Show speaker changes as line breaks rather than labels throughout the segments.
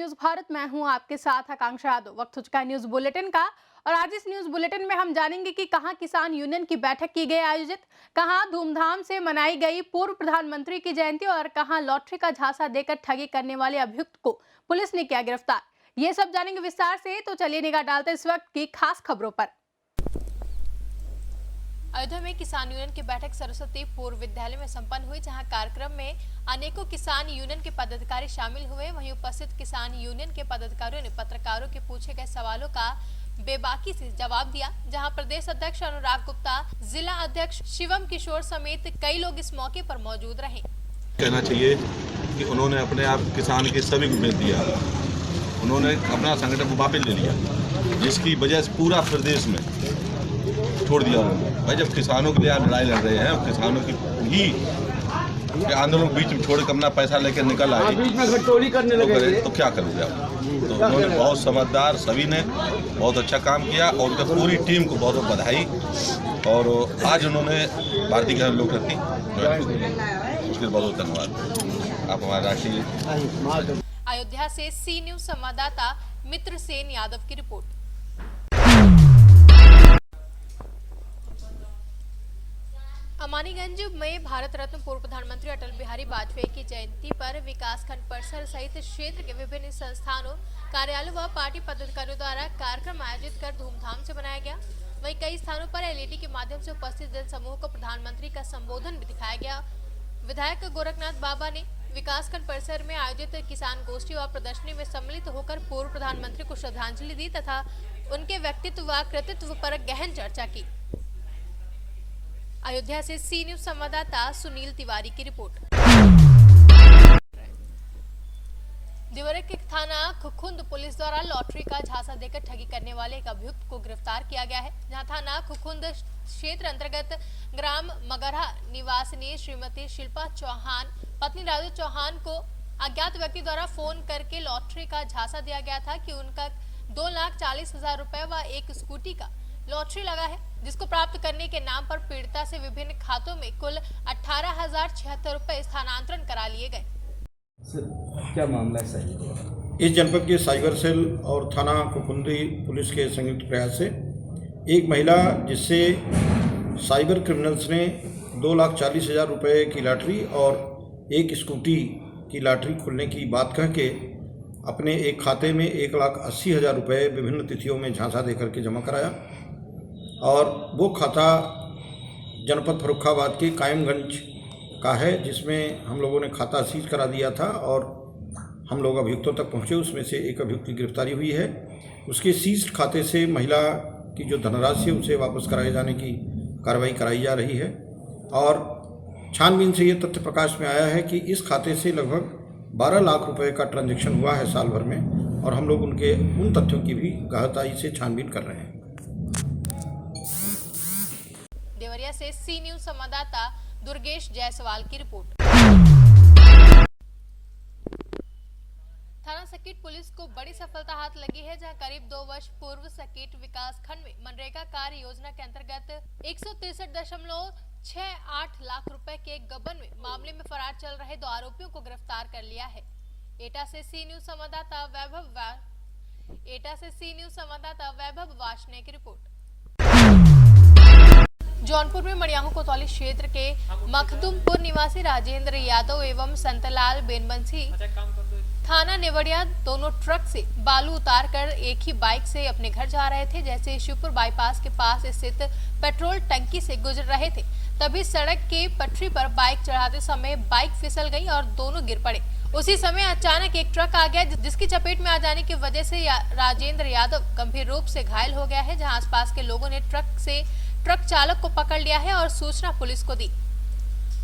News Bharat. मैं हूं आपके साथ आकांक्षा यादव। वक्त हो चुका है न्यूज बुलेटिन का और आज इस न्यूज बुलेटिन में हम जानेंगे कि कहां किसान यूनियन की बैठक की गई आयोजित, कहां धूमधाम से मनाई गई पूर्व प्रधानमंत्री की जयंती और कहां लॉटरी का झांसा देकर ठगी करने वाले अभियुक्त को पुलिस ने किया गिरफ्तार। ये सब जानेंगे विस्तार से, तो चलिए निगाह डालते इस वक्त की खास खबरों पर। अयोध्या में किसान यूनियन की बैठक सरस्वती पूर्व विद्यालय में संपन्न हुई, जहां कार्यक्रम में अनेकों किसान यूनियन के पदाधिकारी शामिल हुए। वहीं उपस्थित किसान यूनियन के पदाधिकारियों ने पत्रकारों के पूछे गए सवालों का बेबाकी से जवाब दिया, जहां प्रदेश अध्यक्ष अनुराग गुप्ता, जिला अध्यक्ष शिवम किशोर समेत कई लोग इस मौके पर मौजूद रहे।
कहना चाहिए कि उन्होंने अपने आप किसान के सभी को बेच दिया, उन्होंने अपना संगठन वापस ले लिया, जिसकी वजह से पूरा प्रदेश में छोड़ दिया उन्होंने। भाई जब किसानों के लिए आप लड़ाई लड़ रहे हैं, किसानों की ही आंदोलन बीच में छोड़ कर अपना पैसा लेकर निकल आए, बीच में घटोली करने लगे तो क्या करोगे आप। तो उन्होंने बहुत समझदार, सभी ने बहुत अच्छा काम किया और उनका पूरी टीम को बहुत बहुत बधाई। और आज उन्होंने भारतीय किसान लोकशक्ति उसके लिए बहुत बहुत धन्यवाद। आप हमारे राष्ट्रीय।
अयोध्या से सी न्यूज संवाददाता मित्र सेन यादव की रिपोर्ट। अमानीगंज में भारत रत्न पूर्व प्रधानमंत्री अटल बिहारी वाजपेयी की जयंती पर विकासखंड परिसर सहित क्षेत्र के विभिन्न संस्थानों, कार्यालयों व पार्टी पदाधिकारियों द्वारा कार्यक्रम आयोजित कर धूमधाम से मनाया गया। वहीं कई स्थानों पर एलईडी के माध्यम से उपस्थित जनसमूह को प्रधानमंत्री का संबोधन भी दिखाया गया। विधायक गोरखनाथ बाबा ने विकासखंड परिसर में आयोजित किसान गोष्ठी और प्रदर्शनी में सम्मिलित होकर पूर्व प्रधानमंत्री को श्रद्धांजलि दी तथा उनके व्यक्तित्व व कृतित्व पर गहन चर्चा की। अयोध्या से सी न्यूज संवाददाता सुनील तिवारी की रिपोर्ट। देवरिया के थाना खुखुंद पुलिस द्वारा लॉटरी का झांसा देकर ठगी करने वाले एक अभियुक्त को गिरफ्तार किया गया है, जहां थाना खुखुंद क्षेत्र अंतर्गत ग्राम मगरहा निवासिनी श्रीमती शिल्पा चौहान पत्नी राजू चौहान को अज्ञात व्यक्ति द्वारा फोन करके लॉटरी का झांसा दिया गया था कि उनका 2,40,000 रुपए व एक स्कूटी का लॉटरी लगा है, जिसको प्राप्त करने के नाम पर पीड़िता से विभिन्न खातों में कुल 18,076 रुपए स्थानांतरण करा लिए गए।
क्या मामला है सर?
इस जनपद के साइबर सेल और थाना खुखुंदी पुलिस के संयुक्त प्रयास से एक महिला, जिससे साइबर क्रिमिनल्स ने 2,40,000 रुपये की लॉटरी और एक स्कूटी की लॉटरी खुलने की बात कह के अपने एक खाते में 1,80,000 रुपये विभिन्न तिथियों में झांसा देकर के जमा कराया। और वो खाता जनपद फर्रुखाबाद के कायमगंज का है, जिसमें हम लोगों ने खाता सीज करा दिया था और हम लोग अभियुक्तों तक पहुंचे। उसमें से एक अभियुक्त की गिरफ्तारी हुई है। उसके सीज्ड खाते से महिला की जो धनराशि है उसे वापस कराए जाने की कार्रवाई कराई जा रही है। और छानबीन से ये तथ्य प्रकाश में आया है कि इस खाते से लगभग 12 लाख रुपए का ट्रांजैक्शन हुआ है साल भर में, और हम लोग उनके उन तथ्यों की भी गहराई से छानबीन कर रहे हैं।
देवरिया से सी न्यूज संवाददाता दुर्गेश जायसवाल की रिपोर्ट। थाना सकीट पुलिस को बड़ी सफलता हाथ लगी है, जहां करीब 2 वर्ष पूर्व सकीट विकास खंड में मनरेगा कार्य योजना के अंतर्गत 163.68 लाख रुपए के गबन में मामले में फरार चल रहे 2 आरोपियों को गिरफ्तार कर लिया है। एटा से सी न्यूज संवाददाता वैभव वाशने की रिपोर्ट। जौनपुर में मड़ियाहू कोतवाली क्षेत्र के मखदुमपुर निवासी राजेंद्र यादव एवं संतलाल बेनबंसी थाना नेवड़िया दोनों ट्रक से बालू उतारकर एक ही बाइक से अपने घर जा रहे थे। जैसे शिवपुर बाईपास के पास स्थित पेट्रोल टंकी से गुजर रहे थे, तभी सड़क के पटरी पर बाइक चढ़ाते समय बाइक फिसल गई और दोनों गिर पड़े। उसी समय अचानक एक ट्रक आ गया, जिसकी चपेट में आ जाने की वजह से राजेंद्र यादव गंभीर रूप से घायल हो गया है, जहां आसपास के लोगों ने ट्रक चालक को पकड़ लिया है और सूचना पुलिस को दी।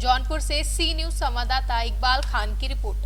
जौनपुर से सी न्यूज संवाददाता इकबाल खान की रिपोर्ट।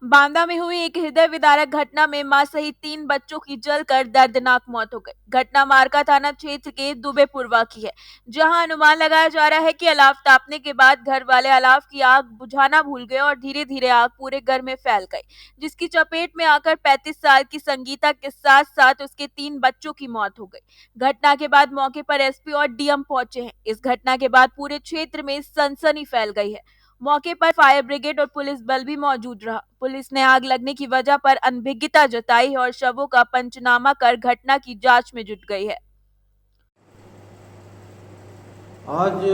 बांदा में हुई एक हृदय विदारक घटना में मां सहित 3 बच्चों की जलकर दर्दनाक मौत हो गई। घटना मारका थाना क्षेत्र के दुबेपुरवा की है, जहां अनुमान लगाया जा रहा है कि अलाव तापने के बाद घर वाले अलाव की आग बुझाना भूल गए और धीरे धीरे आग पूरे घर में फैल गई, जिसकी चपेट में आकर 35 साल की संगीता के साथ साथ उसके 3 बच्चों की मौत हो गई। घटना के बाद मौके पर एसपी और डीएम पहुंचे हैं। इस घटना के बाद पूरे क्षेत्र में सनसनी फैल गई है। मौके पर फायर ब्रिगेड और पुलिस बल भी मौजूद रहा। पुलिस ने आग लगने की वजह पर अनभिज्ञता जताई है और शवों का पंचनामा कर घटना की जांच में जुट गई है।
आज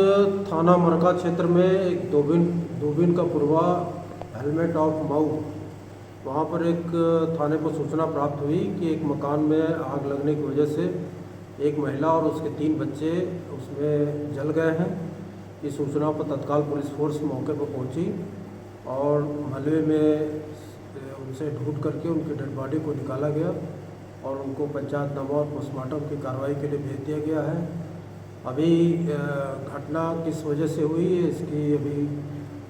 थाना मरका क्षेत्र में एक दोबिन का पूर्वा हेलमेट ऑफ मऊ, वहाँ पर एक थाने पर सूचना प्राप्त हुई कि एक मकान में आग लगने की वजह से एक महिला और उसके 3 बच्चे उसमें जल गए हैं। इस सूचना पर तत्काल पुलिस फोर्स मौके पर पहुंची और मलबे में उनसे ढूंढ करके उनकी डेड बॉडी को निकाला गया और उनको पंचायतनामा और पोस्टमार्टम की कार्रवाई के लिए भेज दिया गया है। अभी घटना किस वजह से हुई है इसकी अभी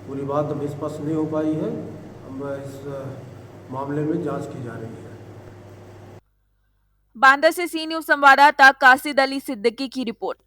पूरी बात अभी स्पष्ट नहीं हो पाई है। अब इस मामले में जांच की जा रही है।
बांदा से सी न्यूज संवाददाता कासिद अली सिद्दीकी की रिपोर्ट।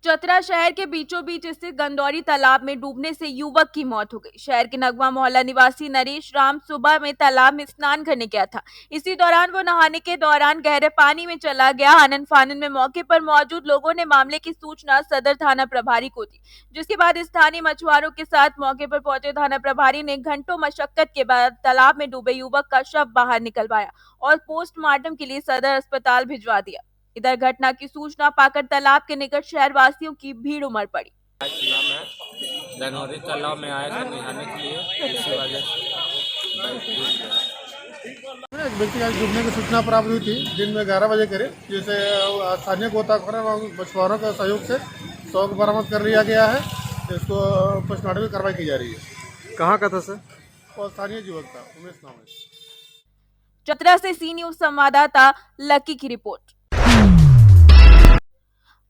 चतरा शहर के बीचों बीच स्थित गंदौरी तालाब में डूबने से युवक की मौत हो गई। शहर के नगवा मोहल्ला निवासी नरेश राम सुबह में तालाब में स्नान करने गया था। इसी दौरान वो नहाने के दौरान गहरे पानी में चला गया। आनन फानन में मौके पर मौजूद लोगों ने मामले की सूचना सदर थाना प्रभारी को दी, जिसके बाद स्थानीय मछुआरों के साथ मौके पर पहुंचे थाना प्रभारी ने घंटों मशक्कत के बाद तालाब में डूबे युवक का शव बाहर निकलवाया और पोस्टमार्टम के लिए सदर अस्पताल भिजवा दिया। इधर घटना की सूचना पाकर तालाब के निकट शहर वासियों की भीड़ उमड़ पड़ी।
सुबह में गनौरी तालाब में आए थे नहाने के लिए, इसी वजह से
एक व्यक्ति आज डूबने की सूचना प्राप्त हुई थी दिन में 11 बजे करीब, जिसे स्थानीय गोताखोरों और मछुआरों के सहयोग से शव बरामद कर लिया गया है। इसको पोस्टमार्टम की कार्रवाई की जा रही है।
कहाँ का था सर?
और स्थानीय युवक था, उमेश नाम है।
चतरा से सी न्यूज संवाददाता लकी की रिपोर्ट।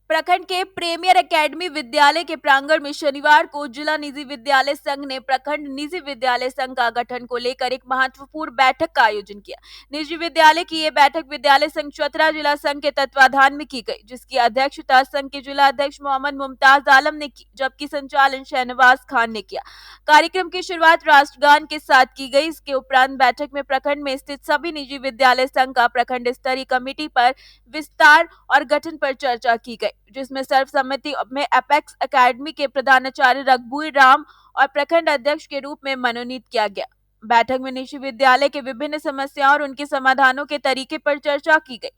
प्रखंड के प्रीमियर एकेडमी विद्यालय के प्रांगण में शनिवार को जिला निजी विद्यालय संघ ने प्रखंड निजी विद्यालय संघ का गठन को लेकर एक महत्वपूर्ण बैठक का आयोजन किया। निजी विद्यालय की ये बैठक विद्यालय संघ चतरा जिला संघ के तत्वाधान में की गई, जिसकी अध्यक्षता संघ के जिला अध्यक्ष मोहम्मद मुमताज आलम ने की, जबकि संचालन शहनवाज खान ने किया। कार्यक्रम की शुरुआत राष्ट्रगान के साथ की गई। इसके उपरांत बैठक में प्रखंड में स्थित सभी निजी विद्यालय संघ का प्रखंड स्तरीय कमेटी पर विस्तार और गठन पर चर्चा की गई, जिसमें सर्वसम्मति में एपेक्स एकेडमी के प्रधानाचार्य रघुबीर राम और प्रखंड अध्यक्ष के रूप में मनोनीत किया गया। बैठक में निजी विद्यालय के विभिन्न समस्याओं और उनके समाधानों के तरीके पर चर्चा की गई।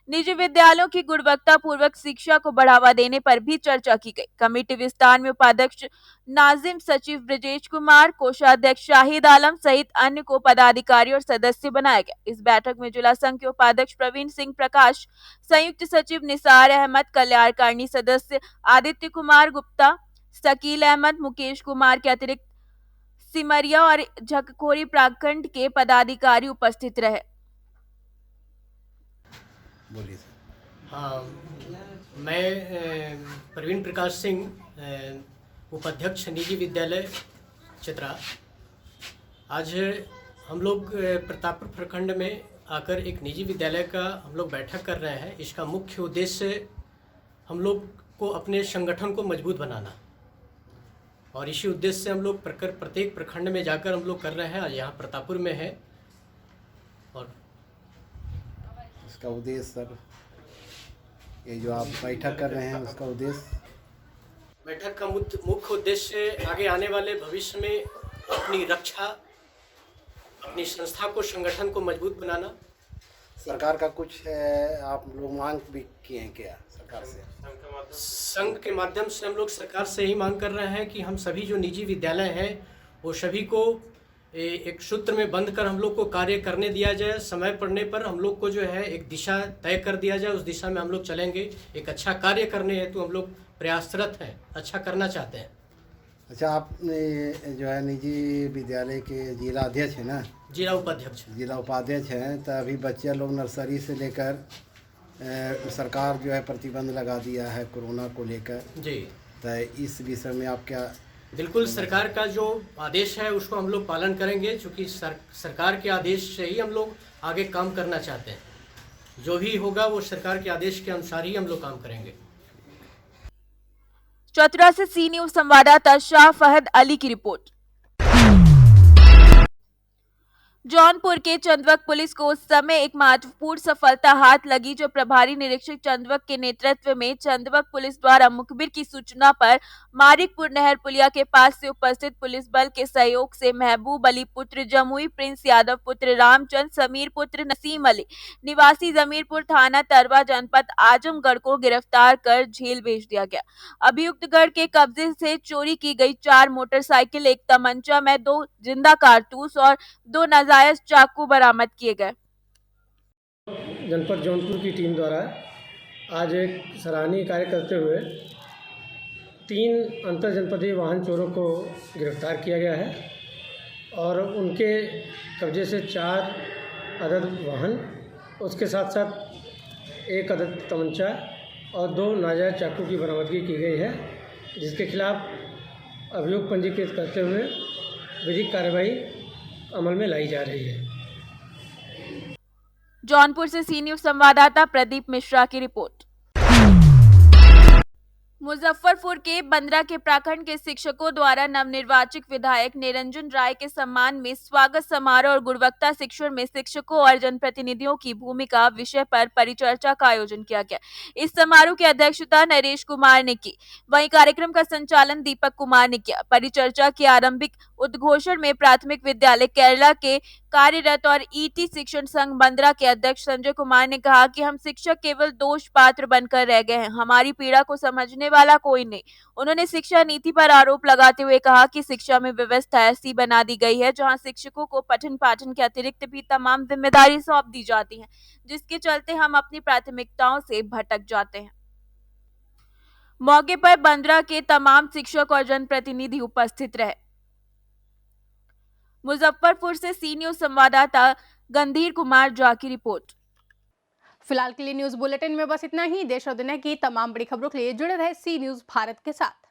निजी विद्यालयों की गुणवत्ता पूर्वक शिक्षा को बढ़ावा देने पर भी चर्चा की गई। कमेटी विस्तार में उपाध्यक्ष नाजिम, सचिव ब्रजेश कुमार, कोषाध्यक्ष शाहिद आलम सहित अन्य को पदाधिकारी और सदस्य बनाया गया। इस बैठक में जिला संघ के उपाध्यक्ष प्रवीण सिंह प्रकाश, संयुक्त सचिव निसार अहमद, कल्याणकारिणी सदस्य आदित्य कुमार गुप्ता, शकील अहमद, मुकेश कुमार के अतिरिक्त सिमरिया और झकखोरी प्रखंड के पदाधिकारी उपस्थित रहे।
बोलिए।
हाँ, मैं प्रवीण प्रकाश सिंह, उपाध्यक्ष निजी विद्यालय चतरा। आज हम लोग प्रतापपुर प्रखंड में आकर एक निजी विद्यालय का हम लोग बैठक कर रहे हैं। इसका मुख्य उद्देश्य हम लोग को अपने संगठन को मजबूत बनाना, और इसी उद्देश्य से हम लोग प्रत्येक प्रखंड में जाकर हम लोग कर रहे हैं। आज यहाँ प्रतापपुर में है। और
इसका उद्देश्य सर, ये जो आप बैठक कर रहे हैं उसका उद्देश्य?
बैठक का मुख्य उद्देश्य आगे आने वाले भविष्य में अपनी रक्षा, अपनी संस्था को, संगठन को मजबूत बनाना।
सरकार का कुछ आप लोग मांग भी किए हैं क्या सरकार से?
संघ के माध्यम से हम लोग सरकार से ही मांग कर रहे हैं कि हम सभी जो निजी विद्यालय हैं वो सभी को एक सूत्र में बंद कर हम लोग को कार्य करने दिया जाए। समय पड़ने पर हम लोग को जो है एक दिशा तय कर दिया जाए, उस दिशा में हम लोग चलेंगे। एक अच्छा कार्य करने हेतु हम लोग प्रयासरत हैं, अच्छा करना चाहते हैं।
अच्छा, आप जो है निजी विद्यालय के जिला अध्यक्ष हैं ना?
जिला उपाध्यक्ष।
जिला उपाध्यक्ष हैं। तो अभी बच्चे लोग नर्सरी से लेकर सरकार जो है प्रतिबंध लगा दिया है कोरोना को लेकर
जी।
तो इस विषय में आप क्या
बिल्कुल सरकार का जो आदेश है उसको हम लोग पालन करेंगे, क्योंकि सरकार के आदेश से ही हम लोग आगे काम करना चाहते हैं। जो भी होगा वो सरकार के आदेश के अनुसार ही हम लोग काम करेंगे।
चतरा से सी न्यूज संवाददाता शाह फहद अली की रिपोर्ट। जौनपुर के चंदवक पुलिस को उस समय एक महत्वपूर्ण सफलता हाथ लगी, जो प्रभारी निरीक्षक चंदवक के नेतृत्व में चंदवक पुलिस द्वारा मुखबिर की सूचना पर मारिकपुर नहर पुलिया के पास से उपस्थित पुलिस बल के सहयोग से महबूब अली पुत्र जमुई, प्रिंस यादव पुत्र रामचंद, समीर पुत्र नसीम अली निवासी जमीरपुर थाना तरवा जनपद आजमगढ़ को गिरफ्तार कर जेल भेज दिया गया। अभियुक्त गढ़ के कब्जे से चोरी की गई 4 मोटरसाइकिल, एक तमंचा में 2 जिंदा कारतूस और 2 नाजायज चाकू बरामद किए गए।
जनपद जौनपुर की टीम द्वारा आज एक सराहनीय कार्य करते हुए 3 अंतर जनपदीय वाहन चोरों को गिरफ्तार किया गया है और उनके कब्जे से 4 अदद वाहन, उसके साथ साथ 1 अदद तमंचा और 2 नाजायज चाकू की बरामदगी की गई है, जिसके खिलाफ अभियोग पंजीकृत करते हुए विधिक कार्रवाई अमल में लाई जा रही है।
जौनपुर से सी न्यूज संवाददाता प्रदीप मिश्रा की रिपोर्ट। मुजफ्फरपुर के बंदरा के प्रखंड के शिक्षकों द्वारा नवनिर्वाचित विधायक निरंजन राय के सम्मान में स्वागत समारोह और गुणवत्ता शिक्षण में शिक्षकों और जनप्रतिनिधियों की भूमिका विषय पर परिचर्चा का आयोजन किया गया। इस समारोह की अध्यक्षता नरेश कुमार ने की, वहीं कार्यक्रम का संचालन दीपक कुमार ने किया। परिचर्चा के आरंभिक उद्घोषण में प्राथमिक विद्यालय केरला के कार्यरत और ईटी शिक्षण संघ बंदरा के अध्यक्ष संजय कुमार ने कहा कि हम शिक्षक केवल दोष पात्र बनकर रह गए हैं, हमारी पीड़ा को समझने वाला कोई नहीं। उन्होंने शिक्षा नीति पर आरोप लगाते हुए कहा कि शिक्षा में व्यवस्था ऐसी बना दी गई है जहां शिक्षकों को पठन पाठन के अतिरिक्त भी तमाम जिम्मेदारी सौंप दी जाती है, जिसके चलते हम अपनी प्राथमिकताओं से भटक जाते हैं। मौके पर बंदरा के तमाम शिक्षक और जनप्रतिनिधि उपस्थित रहे। मुजफ्फरपुर से सी न्यूज संवाददाता गंधीर कुमार झा की रिपोर्ट।
फिलहाल के लिए न्यूज बुलेटिन में बस इतना ही। देश और दुनिया की तमाम बड़ी खबरों के लिए जुड़े रहे सी न्यूज भारत के साथ।